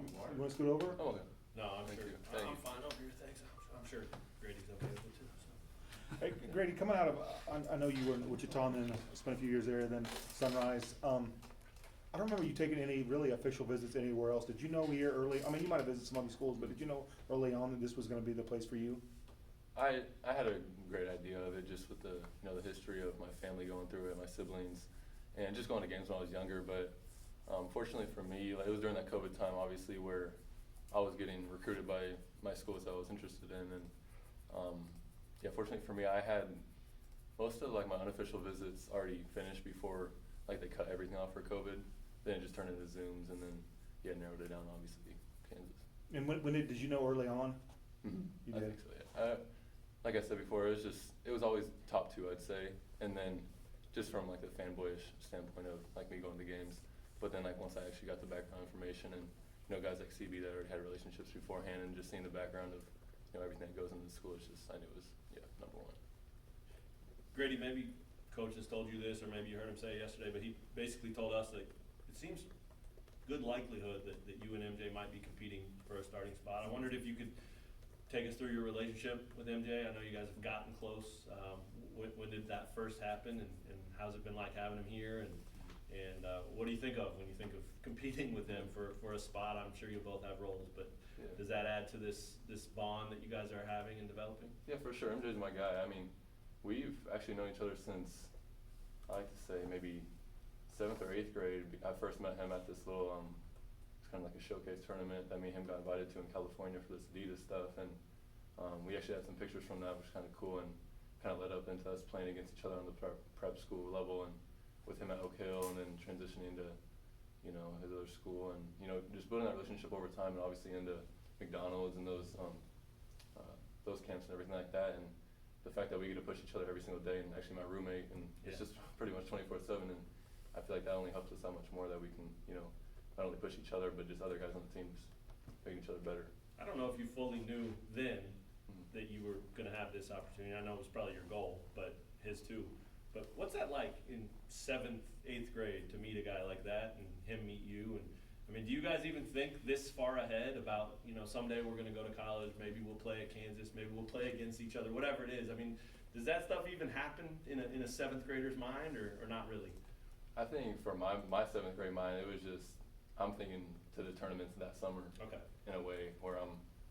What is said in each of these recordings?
You want to scoot over? Oh, okay. No, I'm Thank sure. you. Thank I'm you. fine over here, thanks. I'm sure Grady's okay with it too, so. Hey, Grady, coming out of, I know you were in Wichita and then spent a few years there, then Sunrise. I don't remember you taking any really official visits anywhere else. Did you know here early, I mean, you might have visited some other schools, but did you know early on that this was going to be the place for you? I had a great idea of it just with the the history of my family going through it, my siblings, and just going to games when I was younger. But fortunately for me, like, it was during that COVID time, obviously, where I was getting recruited by my schools that I was interested in, and yeah, fortunately for me, I had most of like my unofficial visits already finished before like they cut everything off for COVID. Then it just turned into Zooms, and then yeah, narrowed it down obviously Kansas. And when did you know early on? Mm-hmm. You I did? think so, yeah. Like I said before, it was always top two, I'd say, and then just from like the fanboyish standpoint of like me going to games. But then like once I actually got the background information and guys like CB that already had relationships beforehand, and just seeing the background of everything that goes into the school, it's just I knew it was number one. Grady, maybe coach has told you this, or maybe you heard him say it yesterday, but he basically told us that it seems good likelihood that you and MJ might be competing for a starting spot. I wondered if you could take us through your relationship with MJ. I know you guys have gotten close. When did that first happen, and how's it been like having him here? And what do you think of when you think of competing with him for a spot? I'm sure you both have roles, but Yeah. does that add to this bond that you guys are having and developing? Yeah, for sure. MJ's my guy. I mean, we've actually known each other since, I like to say, maybe 7th or 8th grade. I first met him at this little, it's kind of like a showcase tournament that me and him got invited to in California for this Adidas stuff. And we actually had some pictures from that, which was kind of cool, and kind of led up into us playing against each other on the prep school level, and with him at Oak Hill, and then transitioning to, his other school, and, just building that relationship over time, and obviously into McDonald's and those camps and everything like that. And the fact that we get to push each other every single day, and actually my roommate, and it's just pretty much 24/7, and I feel like that only helps us that much more, that we can, not only push each other, but just other guys on the team, just making each other better. I don't know if you fully knew then that you were going to have this opportunity. I know it was probably your goal, but his too. But what's that like in 7th, 8th grade to meet a guy like that and him meet you? And I mean, do you guys even think this far ahead about, someday we're going to go to college, maybe we'll play at Kansas, maybe we'll play against each other, whatever it is? I mean, does that stuff even happen in a 7th grader's mind, or not really? I think for my 7th grade mind, it was just, I'm thinking to the tournaments that summer. Okay. In a way where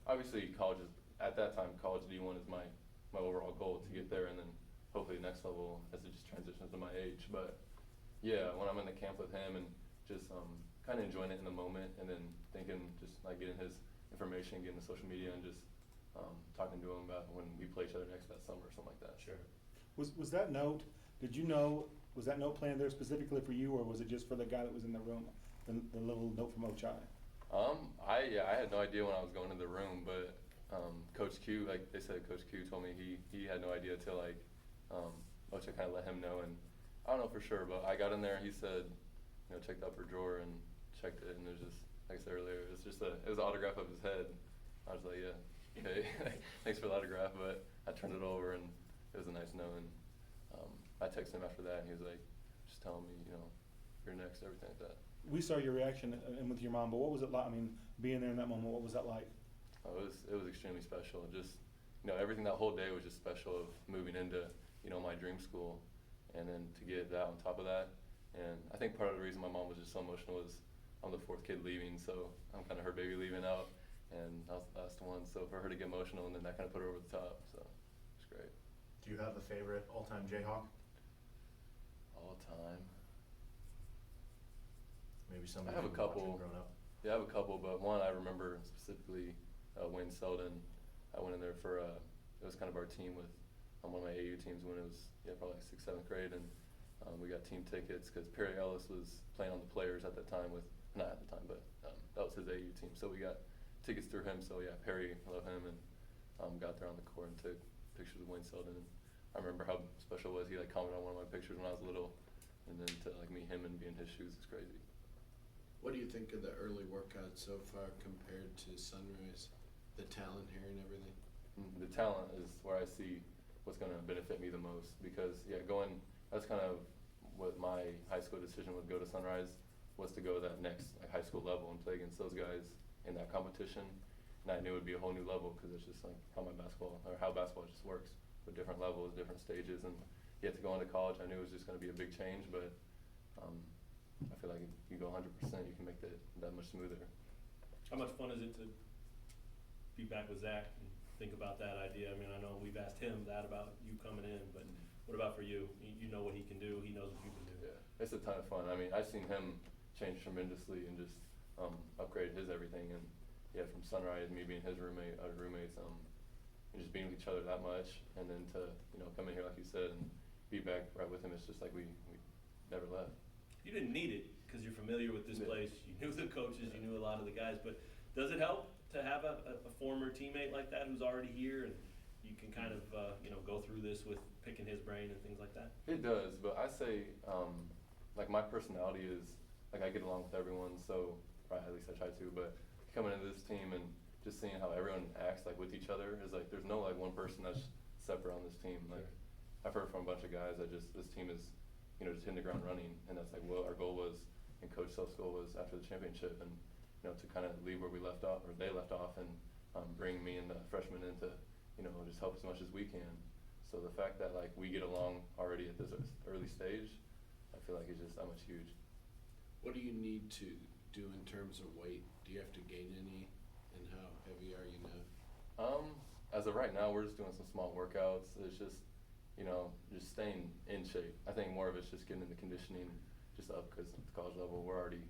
obviously college is, at that time, college D1 is my overall goal to get there, and then hopefully the next level as it just transitions to my age. But yeah, when I'm in the camp with him and just kind of enjoying it in the moment, and then thinking, just like getting his information, getting the social media, and just talking to him about when we play each other next that summer or something like that. Sure. Was that note, was that note planned there specifically for you, or was it just for the guy that was in the room, the little note from Ochai? I had no idea when I was going in the room, but Coach Q, like they said, Coach Q told me he had no idea till like Ochai kind of let him know, and I don't know for sure, but I got in there and he said, check the upper drawer, and checked it, and it was just, like I said earlier, it was an autograph of his head. I was like, yeah, okay, thanks for the autograph, but I turned it over, and it was a nice note, and I texted him after that, and he was like, just telling me, you're next, everything like that. We saw your reaction and with your mom, but what was it like? I mean, being there in that moment, what was that like? Oh, it was extremely special. Just, everything that whole day was just special, of moving into, my dream school, and then to get that on top of that. And I think part of the reason my mom was just so emotional was I'm the 4th kid leaving, so I'm kind of her baby leaving out, and I was the last one. So for her to get emotional, and then that kind of put her over the top, so it's great. Do you have a favorite all-time Jayhawk? All time. Maybe somebody I have a you couple. watched growing up? Yeah, I have a couple, but one I remember specifically, Wayne Selden. I went in there for, it was kind of our team with one of my AU teams when it was, probably like 6th, 7th grade, and we got team tickets because Perry Ellis was playing on the players at that time not at the time, but that was his AU team. So we got tickets through him, so yeah, Perry, I love him, and got there on the court and took pictures with Wayne Selden. And I remember how special it was. He like commented on one of my pictures when I was little, and then to like meet him and be in his shoes is crazy. What do you think of the early workouts so far compared to Sunrise? The talent here and everything? The talent is where I see what's going to benefit me the most, because that's kind of what my high school decision would go to Sunrise, was to go to that next high school level and play against those guys in that competition. And I knew it would be a whole new level because it's just like how basketball just works with different levels, different stages. And yet to go into college, I knew it was just going to be a big change, but I feel like if you go 100%, you can make that much smoother. How much fun is it to be back with Zach and think about that idea? I mean, I know we've asked him that about you coming in, but what about for you? You know what he can do, he knows what you can do. Yeah, it's a ton of fun. I mean, I've seen him change tremendously and just upgrade his everything. And yeah, from Sunrise, me being his roommate, our roommates, and just being with each other that much, and then to come in here like you said and be back right with him, it's just like we never left. You didn't need it because you're familiar with this Yeah. place. You knew the coaches, you knew a lot of the guys. But does it help to have a former teammate like that who's already here and you can kind of go through this with picking his brain and things like that? It does, but I say like my personality is like I get along with everyone, so at least I try to. But coming into this team and just seeing how everyone acts like with each other is like there's no like one person that's separate on this team. Like I've heard from a bunch of guys that just this team is just hitting the ground running, and that's like what our goal was, and Coach Self's goal was after the championship, and to kind of leave where we left off, or they left off, and bring me and the freshmen in to just help as much as we can. So the fact that like we get along already at this early stage, I feel like it's just that much huge. What do you need to do in terms of weight? Do you have to gain any, and how heavy are you now? As of right now, we're just doing some small workouts. It's just just staying in shape. I think more of it's just getting the conditioning just up because at the college level we're already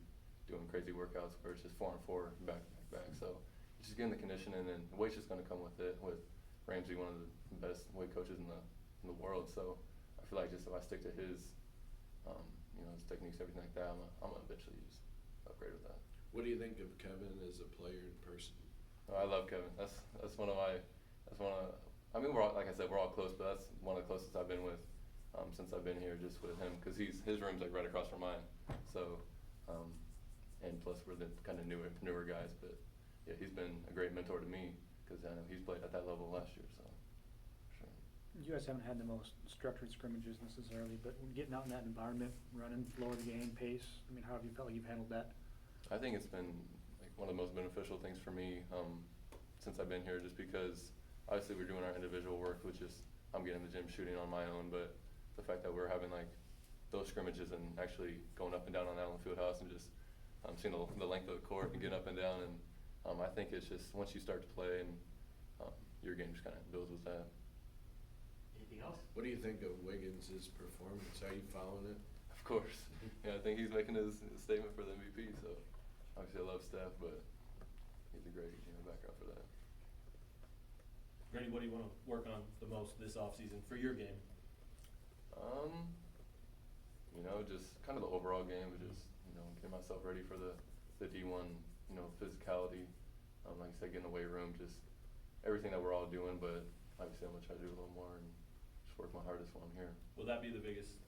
doing crazy workouts where it's just 4 on 4 back. So it's just getting the conditioning, and the weight's just going to come with it. With Ramsey, one of the best weight coaches in the world, so I feel like just if I stick to his his techniques, everything like that, I'm gonna eventually just upgrade with that. What do you think of Kevin as a player in person? Oh, I love Kevin. That's one of I mean, we're all, like I said, we're all close, but that's one of the closest I've been with since I've been here, just with him, because his room's like right across from mine. So, and plus we're the kind of newer guys, but yeah, he's been a great mentor to me because I know he's played at that level last year. So, for sure. You guys haven't had the most structured scrimmages necessarily, but when getting out in that environment, running, floor of the game, pace, I mean, how have you felt like you've handled that? I think it's been like one of the most beneficial things for me since I've been here, just because obviously we're doing our individual work, which is I'm getting in the gym shooting on my own, but the fact that we're having like those scrimmages and actually going up and down on Allen Fieldhouse and just seeing the length of the court and getting up and down, and I think it's just once you start to play and your game just kind of builds with that. Anything else? What do you think of Wiggins' performance? Are you following it? Of course. Yeah, I think he's making his statement for the MVP, so obviously I love Steph, but he's a great background for that. Gradey, what do you want to work on the most this offseason for your game? Just kind of the overall game, but just, getting myself ready for the D1, physicality. Like I said, getting in the weight room, just everything that we're all doing, but obviously I'm going to try to do a little more and just work my hardest while I'm here. Will that be the biggest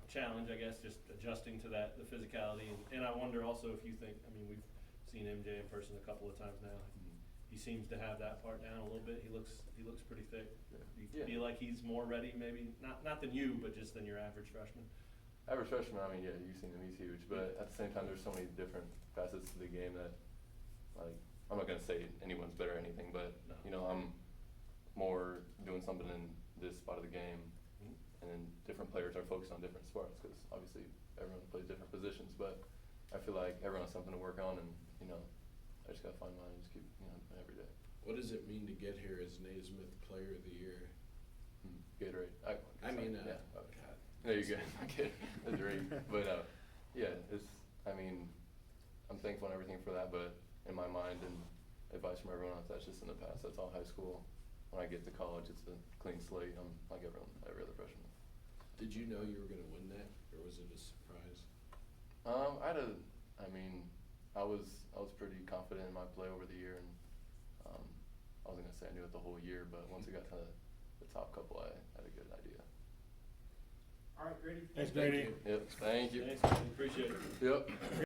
challenge, I guess, just adjusting to that, the physicality? And I wonder also if you think, I mean, we've seen MJ in person a couple of times now. He seems to have that part down a little bit. He looks pretty thick. Yeah. Do you feel like he's more ready, maybe not than you, but just than your average freshman? Average freshman, I mean, yeah, you've seen him, he's huge, but at the same time, there's so many different facets to the game that, like, I'm not gonna say anyone's better or anything, but No. I'm more doing something in this spot of the game, and then different players are focused on different spots because obviously everyone plays different positions. But I feel like everyone has something to work on, and I just gotta find mine and just keep every day. What does it mean to get here as Naismith Player of the Year? Gatorade. God. There you go. Okay, that's great. But yeah, I'm thankful and everything for that. But in my mind, and advice from everyone else, that's just in the past. That's all high school. When I get to college, it's a clean slate. I'm like every other freshman. Did you know you were going to win that, or was it a surprise? I was pretty confident in my play over the year, and I wasn't gonna say I knew it the whole year, but once it got to the top couple, I had a good idea. All right, Gradey. Thanks, Gradey. Yep. Thank you. Thanks, man. Appreciate it. Yep.